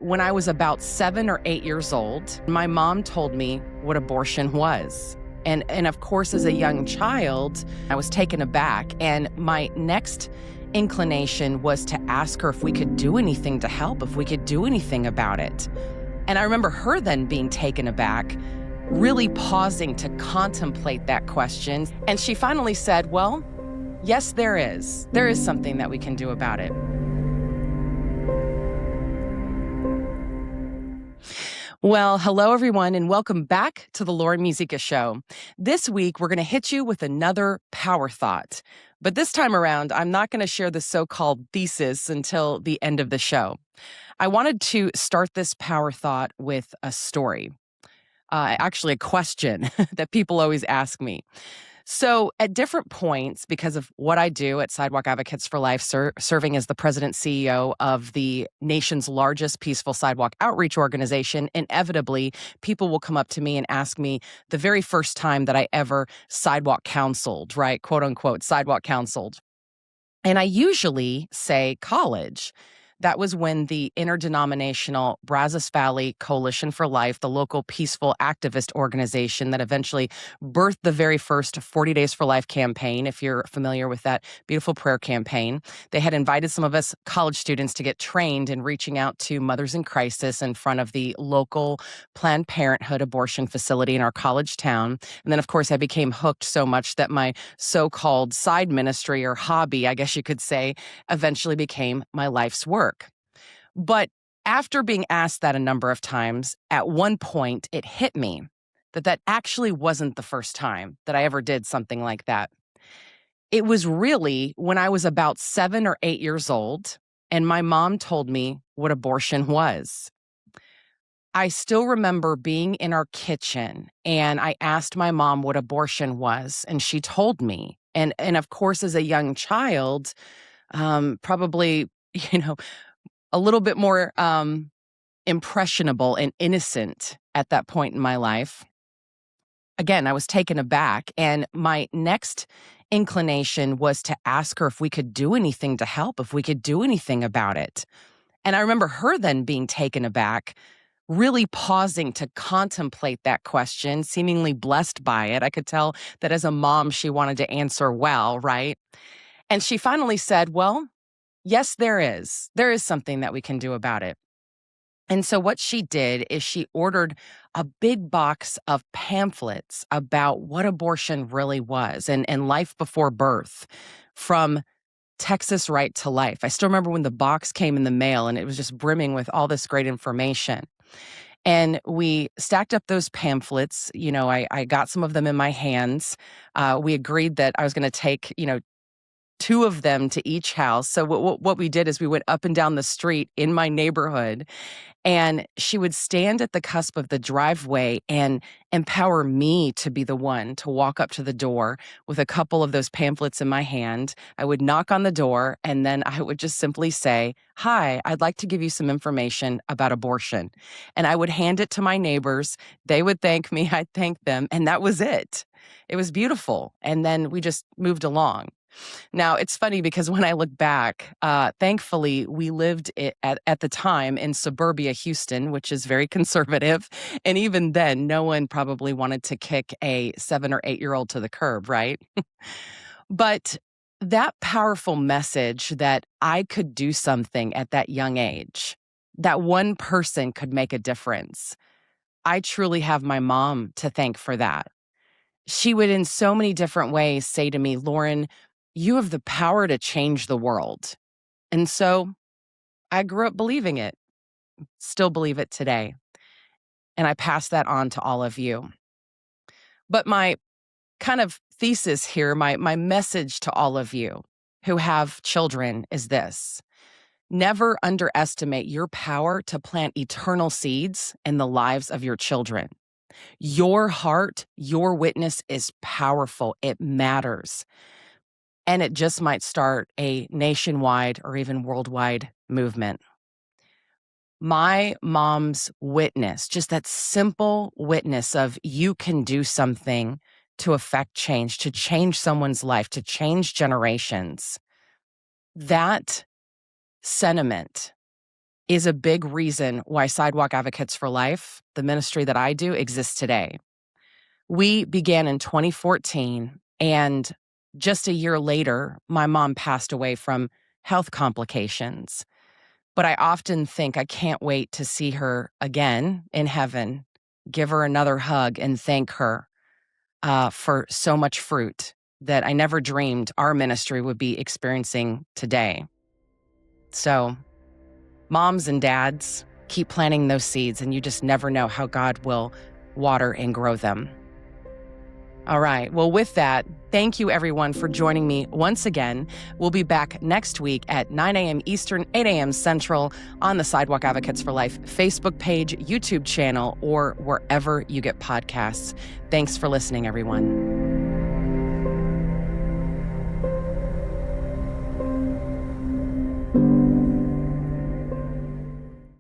When I was about 7 or 8 years old, my mom told me what abortion was. And of course, as a young child, I was taken aback. And my next inclination was to ask her if we could do anything to help, if we could do anything about it. And I remember her then being taken aback, really pausing to contemplate that question. And she finally said, well, yes, there is. There is something that we can do about it. Well, hello, everyone, and welcome back to the Lauren Musica Show. This week, we're going to hit you with another power thought. But this time around, I'm not going to share the so-called thesis until the end of the show. I wanted to start this power thought with a story, actually a question that people always ask me. So at different points, because of what I do at Sidewalk Advocates for Life, serving as the president CEO of the nation's largest peaceful sidewalk outreach organization, inevitably, people will come up to me and ask me the very first time that I ever sidewalk counseled, right? Quote unquote, sidewalk counseled. And I usually say college. That was when the interdenominational Brazos Valley Coalition for Life, the local peaceful activist organization that eventually birthed the very first 40 Days for Life campaign, if you're familiar with that beautiful prayer campaign. They had invited some of us college students to get trained in reaching out to mothers in crisis in front of the local Planned Parenthood abortion facility in our college town. And then, of course, I became hooked so much that my so-called side ministry or hobby, I guess you could say, eventually became my life's work. But after being asked that a number of times, at one point it hit me that that actually wasn't the first time that I ever did something like that. It was really when I was about 7 or 8 years old, and my mom told me what abortion was. I still remember being in our kitchen, and I asked my mom what abortion was, and she told me. And of course, as a young child, probably, you know, a little bit more impressionable and innocent at that point in my life. Again, I was taken aback, and my next inclination was to ask her if we could do anything to help, if we could do anything about it. And I remember her then being taken aback, really pausing to contemplate that question, seemingly blessed by it. I could tell that as a mom, she wanted to answer well, right? And she finally said, well, yes, there is. There is something that we can do about it. And so what she did is she ordered a big box of pamphlets about what abortion really was and life before birth from Texas Right to Life. I still remember when the box came in the mail and it was just brimming with all this great information. And we stacked up those pamphlets. I got some of them in my hands. We agreed that I was going to take, two of them to each house. So what we did is we went up and down the street in my neighborhood, and she would stand at the cusp of the driveway and empower me to be the one to walk up to the door with a couple of those pamphlets in my hand. I would knock on the door, and then I would just simply say, "Hi, I'd like to give you some information about abortion." And I would hand it to my neighbors. They would thank me, I'd thank them, and that was it. It was beautiful. And then we just moved along. Now, it's funny because when I look back, thankfully, we lived at the time in suburbia Houston, which is very conservative. And even then, no one probably wanted to kick a 7 or 8-year-old to the curb, right? But that powerful message that I could do something at that young age, that one person could make a difference, I truly have my mom to thank for that. She would, in so many different ways, say to me, Lauren, you have the power to change the world. And so I grew up believing it, still believe it today. And I pass that on to all of you. But my kind of thesis here, my message to all of you who have children is this: never underestimate your power to plant eternal seeds in the lives of your children. Your heart, your witness is powerful. It matters. And it just might start a nationwide or even worldwide movement. My mom's witness, just that simple witness of you can do something to affect change, to change someone's life, to change generations. That sentiment is a big reason why Sidewalk Advocates for Life, the ministry that I do, exists today. We began in 2014, and just a year later, my mom passed away from health complications. But I often think I can't wait to see her again in heaven, give her another hug, and thank her for so much fruit that I never dreamed our ministry would be experiencing today. So, moms and dads, keep planting those seeds, and you just never know how God will water and grow them. All right. Well, with that, thank you everyone for joining me once again. We'll be back next week at 9 a.m. Eastern, 8 a.m. Central on the Sidewalk Advocates for Life Facebook page, YouTube channel, or wherever you get podcasts. Thanks for listening, everyone.